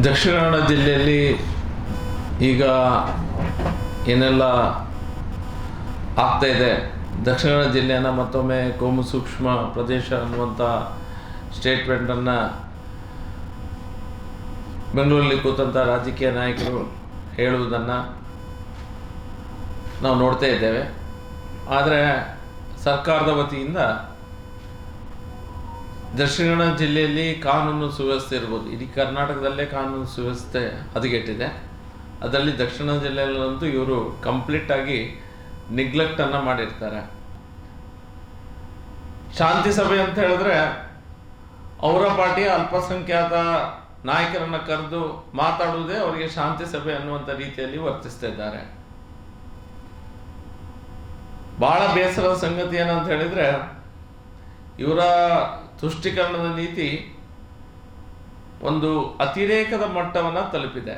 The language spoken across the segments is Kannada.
ದಕ್ಷಿಣ ಕನ್ನಡ ಜಿಲ್ಲೆಯಲ್ಲಿ ಈಗ ಏನೆಲ್ಲ ಆಗ್ತಾ ಇದೆ, ದಕ್ಷಿಣ ಕನ್ನಡ ಜಿಲ್ಲೆಯನ್ನು ಮತ್ತೊಮ್ಮೆ ಕೋಮು ಸೂಕ್ಷ್ಮ ಪ್ರದೇಶ ಅನ್ನುವಂಥ ಸ್ಟೇಟ್ಮೆಂಟನ್ನು ಬೆಂಗಳೂರಲ್ಲಿ ಕೂತಂಥ ರಾಜಕೀಯ ನಾಯಕರು ಹೇಳುವುದನ್ನು ನಾವು ನೋಡ್ತಾ ಇದ್ದೇವೆ. ಆದರೆ ಸರ್ಕಾರದ ವತಿಯಿಂದ ದಕ್ಷಿಣ ಕನ್ನಡ ಜಿಲ್ಲೆಯಲ್ಲಿ ಕಾನೂನು ಸುವ್ಯವಸ್ಥೆ ಇರ್ಬೋದು, ಇಡೀ ಕರ್ನಾಟಕದಲ್ಲೇ ಕಾನೂನು ಸುವ್ಯವಸ್ಥೆ ಹದಗೆಟ್ಟಿದೆ. ಅದರಲ್ಲಿ ದಕ್ಷಿಣ ಜಿಲ್ಲೆಯಲ್ಲಂತೂ ಇವರು ಕಂಪ್ಲೀಟಾಗಿ ನಿಗ್ಲೆಕ್ಟನ್ನು ಮಾಡಿರ್ತಾರೆ. ಶಾಂತಿ ಸಭೆ ಅಂತ ಹೇಳಿದ್ರೆ ಅವರ ಪಾರ್ಟಿಯ ಅಲ್ಪಸಂಖ್ಯಾತ ನಾಯಕರನ್ನು ಕರೆದು ಮಾತಾಡುವುದೇ ಅವರಿಗೆ ಶಾಂತಿ ಸಭೆ ಅನ್ನುವಂಥ ರೀತಿಯಲ್ಲಿ ವರ್ತಿಸ್ತಾ ಇದ್ದಾರೆ. ಬಹಳ ಬೇಸರದ ಸಂಗತಿ ಏನಂತ ಹೇಳಿದ್ರೆ, ಇವರ ತುಷ್ಟೀಕರಣದ ನೀತಿ ಒಂದು ಅತಿರೇಕದ ಮಟ್ಟವನ್ನು ತಲುಪಿದೆ.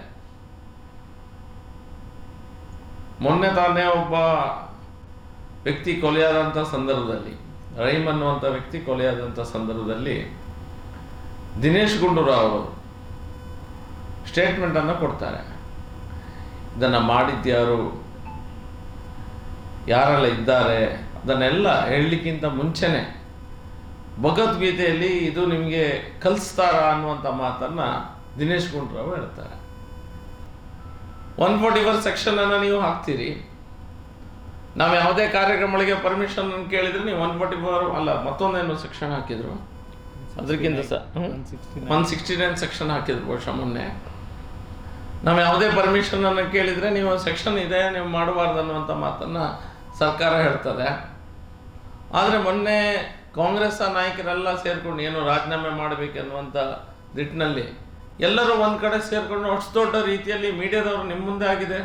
ಮೊನ್ನೆ ತಾನೇ ಒಬ್ಬ ವ್ಯಕ್ತಿ ಕೊಲೆಯಾದಂಥ ಸಂದರ್ಭದಲ್ಲಿ, ರಹೀಮ್ ಅನ್ನುವಂಥ ವ್ಯಕ್ತಿ ಕೊಲೆಯಾದಂಥ ಸಂದರ್ಭದಲ್ಲಿ ದಿನೇಶ್ ಗುಂಡೂರಾವ್ ಅವರು ಸ್ಟೇಟ್ಮೆಂಟನ್ನು ಕೊಡ್ತಾರೆ. ಇದನ್ನು ಮಾಡಿದ್ಯಾರು, ಯಾರೆಲ್ಲ ಇದ್ದಾರೆ, ಅದನ್ನೆಲ್ಲ ಹೇಳಲಿಕ್ಕಿಂತ ಮುಂಚೆನೆ ಭಗವದ್ಗೀತೆಯಲ್ಲಿ ಇದು ನಿಮಗೆ ಕಲಿಸ್ತಾರ ಅನ್ನುವಂಥ ಮಾತನ್ನು ದಿನೇಶ್ ಗುಂಡೂರಾವ್ ಹೇಳ್ತಾರೆ. 144 ಸೆಕ್ಷನನ್ನು ನೀವು ಹಾಕ್ತೀರಿ, ನಾವು ಯಾವುದೇ ಕಾರ್ಯಕ್ರಮಗಳಿಗೆ ಪರ್ಮಿಷನ್ ಕೇಳಿದ್ರೆ ನೀವು 144 ಅಲ್ಲ ಮತ್ತೊಂದೇನು ಸೆಕ್ಷನ್ ಹಾಕಿದ್ರು, ಅದಕ್ಕಿಂತ 169 ಸೆಕ್ಷನ್ ಹಾಕಿದ್ರು ಬಹುಶಃ ಮೊನ್ನೆ. ನಾವು ಯಾವುದೇ ಪರ್ಮಿಷನನ್ನು ಕೇಳಿದರೆ ನೀವು ಸೆಕ್ಷನ್ ಇದೆ, ನೀವು ಮಾಡಬಾರ್ದು ಅನ್ನುವಂಥ ಮಾತನ್ನು ಸರ್ಕಾರ ಹೇಳ್ತದೆ. ಆದರೆ ಮೊನ್ನೆ ಕಾಂಗ್ರೆಸ್ ನಾಯಕರೆಲ್ಲ ಸೇರಿಕೊಂಡು ಏನು ರಾಜೀನಾಮೆ ಮಾಡಬೇಕೆನ್ನುವಂಥ ನಿಟ್ಟಿನಲ್ಲಿ ಎಲ್ಲರೂ ಒಂದು ಕಡೆ ಸೇರಿಕೊಂಡು ಅಷ್ಟು ದೊಡ್ಡ ರೀತಿಯಲ್ಲಿ ಮೀಡಿಯಾದವರು ನಿಮ್ಮ ಮುಂದೆ ಆಗಿದೆ.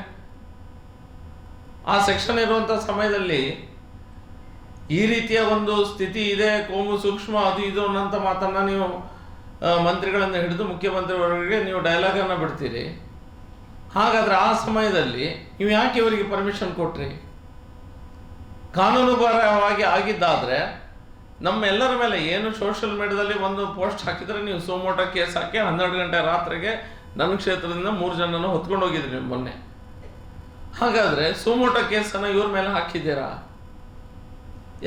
ಆ ಸೆಕ್ಷನ್ ಇರುವಂಥ ಸಮಯದಲ್ಲಿ ಈ ರೀತಿಯ ಒಂದು ಸ್ಥಿತಿ ಇದೆ, ಕೋಮು ಸೂಕ್ಷ್ಮ ಅದು ಇದು ಅನ್ನೋಂಥ ಮಾತನ್ನು ನೀವು ಮಂತ್ರಿಗಳನ್ನು ಹಿಡಿದು ಮುಖ್ಯಮಂತ್ರಿಯವರಿಗೆ ನೀವು ಡೈಲಾಗನ್ನು ಬಿಡ್ತೀರಿ. ಹಾಗಾದರೆ ಆ ಸಮಯದಲ್ಲಿ ನೀವು ಯಾಕೆ ಇವರಿಗೆ ಪರ್ಮಿಷನ್ ಕೊಟ್ರಿ? ಕಾನೂನುಬದ್ಧವಾಗಿ ಆಗಿದ್ದಾದರೆ ನಮ್ಮೆಲ್ಲರ ಮೇಲೆ ಏನು ಸೋಷಿಯಲ್ ಮೀಡಿಯಾದಲ್ಲಿ ಒಂದು ಪೋಸ್ಟ್ ಹಾಕಿದರೆ ನೀವು ಸೋಮೋಟೋ ಕೇಸ್ ಹಾಕಿ 12 ಗಂಟೆ ರಾತ್ರಿಗೆ ನನ್ನ ಕ್ಷೇತ್ರದಿಂದ 3 ಜನನ ಹೊತ್ಕೊಂಡು ಹೋಗಿದ್ರಿ ನೀವು ಮೊನ್ನೆ. ಹಾಗಾದರೆ ಸೋಮೋಟೋ ಕೇಸನ್ನು ಇವ್ರ ಮೇಲೆ ಹಾಕಿದ್ದೀರಾ?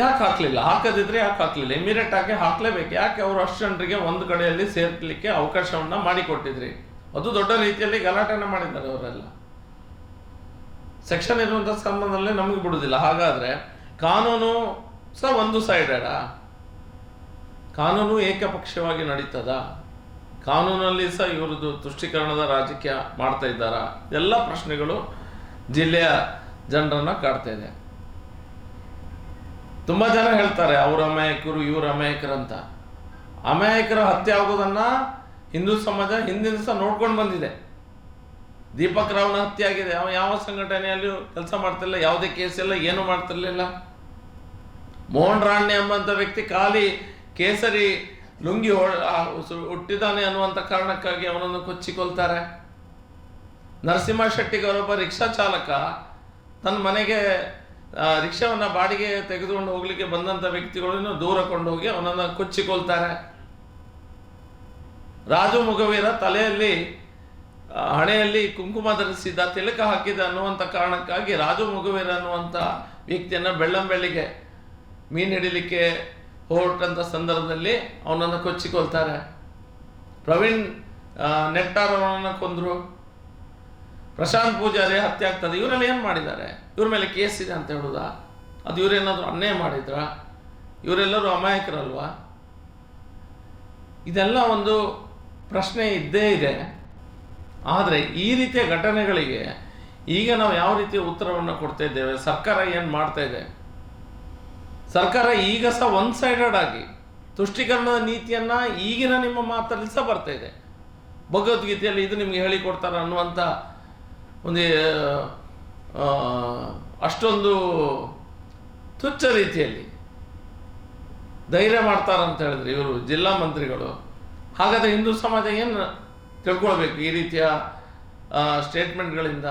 ಯಾಕೆ ಹಾಕಲಿಲ್ಲ? ಹಾಕದಿದ್ರೆ ಯಾಕೆ ಹಾಕಲಿಲ್ಲ? ಇಮಿಡಿಯೇಟ್ ಆಗಿ ಹಾಕಲೇಬೇಕು. ಯಾಕೆ ಅವರು ಅಷ್ಟು ಜನರಿಗೆ ಒಂದು ಕಡೆಯಲ್ಲಿ ಸೇರ್ಲಿಕ್ಕೆ ಅವಕಾಶವನ್ನು ಮಾಡಿಕೊಟ್ಟಿದ್ರಿ? ಅದು ದೊಡ್ಡ ರೀತಿಯಲ್ಲಿ ಗಲಾಟೆನ ಮಾಡಿದ್ದಾರೆ ಅವರೆಲ್ಲ. ಸೆಕ್ಷನ್ ಇರುವಂಥ ಸಂದರ್ಭದಲ್ಲಿ ನಮಗೆ ಬಿಡುವುದಿಲ್ಲ. ಹಾಗಾದರೆ ಕಾನೂನು ಸಹ ಒಂದು ಸೈಡೆಡಾ? ಕಾನೂನು ಏಕಪಕ್ಷವಾಗಿ ನಡೀತದ? ಕಾನೂನಲ್ಲಿ ಸಹ ಇವ್ರದ್ದು ತುಷ್ಟೀಕರಣದ ರಾಜಕೀಯ ಮಾಡ್ತಾ ಇದ್ದಾರಾ? ಎಲ್ಲ ಪ್ರಶ್ನೆಗಳು ಜಿಲ್ಲೆಯ ಜನರನ್ನು ಕಾಡ್ತಾ ಇದೆ. ತುಂಬ ಜನ ಹೇಳ್ತಾರೆ ಅವ್ರ ಅಮಾಯಕರು ಇವ್ರ ಅಮಾಯಕರಂತ. ಅಮಾಯಕರ ಹತ್ಯೆ ಆಗೋದನ್ನು ಹಿಂದೂ ಸಮಾಜ ಹಿಂದಿನ ಸಹ ನೋಡ್ಕೊಂಡು ಬಂದಿದೆ. ದೀಪಕ್ ರಾವ್ನ ಹತ್ಯೆ ಆಗಿದೆ, ಅವ ಯಾವ ಸಂಘಟನೆಯಲ್ಲೂ ಕೆಲಸ ಮಾಡ್ತಿರಲಿಲ್ಲ, ಯಾವುದೇ ಕೇಸ್ ಎಲ್ಲ ಏನೂ ಮಾಡ್ತಿರ್ಲಿಲ್ಲ. ಮೋಹನ್ ರಾಣೆ ಎಂಬಂಥ ವ್ಯಕ್ತಿ ಖಾಲಿ ಕೇಸರಿ ಲುಂಗಿ ಹುಟ್ಟಿದ್ದಾನೆ ಅನ್ನುವಂಥ ಕಾರಣಕ್ಕಾಗಿ ಅವನನ್ನು ಕೊಚ್ಚಿಕೊಳ್ತಾರೆ. ನರಸಿಂಹ ಶೆಟ್ಟಿಗರೊಬ್ಬ ರಿಕ್ಷಾ ಚಾಲಕ ತನ್ನ ಮನೆಗೆ ರಿಕ್ಷಾವನ್ನು ಬಾಡಿಗೆ ತೆಗೆದುಕೊಂಡು ಹೋಗ್ಲಿಕ್ಕೆ ಬಂದಂಥ ವ್ಯಕ್ತಿಗಳನ್ನು ದೂರ ಕೊಂಡು ಹೋಗಿ ಅವನನ್ನು ಕೊಚ್ಚಿಕೊಳ್ತಾರೆ. ರಾಜು ಮುಗವೀರ ತಲೆಯಲ್ಲಿ ಹಣೆಯಲ್ಲಿ ಕುಂಕುಮ ಧರಿಸಿದ್ದ, ತಿಲಕ ಹಾಕಿದ ಅನ್ನುವಂಥ ಕಾರಣಕ್ಕಾಗಿ ರಾಜು ಮುಗವೀರ ಅನ್ನುವಂಥ ವ್ಯಕ್ತಿಯನ್ನು ಬೆಳ್ಳಂಬೆಳ್ಳಿಗೆ ಮೀನು ಹಿಡಿಲಿಕ್ಕೆ ಹೊರಟಂಥ ಸಂದರ್ಭದಲ್ಲಿ ಅವನನ್ನು ಕೊಚ್ಚಿಕೊಳ್ತಾರೆ. ಪ್ರವೀಣ್ ನೆಟ್ಟಾರ್ ಅವನನ್ನು ಕೊಂದರು. ಪ್ರಶಾಂತ್ ಪೂಜಾರಿ ಹತ್ಯೆ ಆಗ್ತದೆ. ಇವರೆಲ್ಲ ಏನು ಮಾಡಿದ್ದಾರೆ? ಇವ್ರ ಮೇಲೆ ಕೇಸ್ ಇದೆ ಅಂತ ಹೇಳೋದಾ? ಅದು ಇವರೇನಾದರೂ ಅನ್ಯಾಯ ಮಾಡಿದ್ರಾ? ಇವರೆಲ್ಲರೂ ಅಮಾಯಕರಲ್ವಾ? ಇದೆಲ್ಲ ಒಂದು ಪ್ರಶ್ನೆ ಇದ್ದೇ ಇದೆ. ಆದರೆ ಈ ರೀತಿಯ ಘಟನೆಗಳಿಗೆ ಈಗ ನಾವು ಯಾವ ರೀತಿಯ ಉತ್ತರವನ್ನು ಕೊಡ್ತಾ ಇದ್ದೇವೆ? ಸರ್ಕಾರ ಏನು ಮಾಡ್ತಾ ಇದೆ? ಸರ್ಕಾರ ಈಗ ಸಹ ಒನ್ ಸೈಡೆಡ್ ಆಗಿ ತುಷ್ಟೀಕರಣದ ನೀತಿಯನ್ನು ಈಗಿನ ನಿಮ್ಮ ಮಾತಲ್ಲಿ ಸಹ ಬರ್ತಾ ಇದೆ. ಭಗವದ್ಗೀತೆಯಲ್ಲಿ ಇದು ನಿಮಗೆ ಹೇಳಿಕೊಡ್ತಾರೆ ಅನ್ನುವಂಥ ಒಂದು ಅಷ್ಟೊಂದು ತುಚ್ಛ ರೀತಿಯಲ್ಲಿ ಧೈರ್ಯ ಮಾಡ್ತಾರಂತ ಹೇಳಿದ್ರೆ ಇವರು ಜಿಲ್ಲಾ ಮಂತ್ರಿಗಳು. ಹಾಗಾದರೆ ಹಿಂದೂ ಸಮಾಜ ಏನು ತಿಳ್ಕೊಳ್ಬೇಕು ಈ ರೀತಿಯ ಸ್ಟೇಟ್ಮೆಂಟ್ಗಳಿಂದ?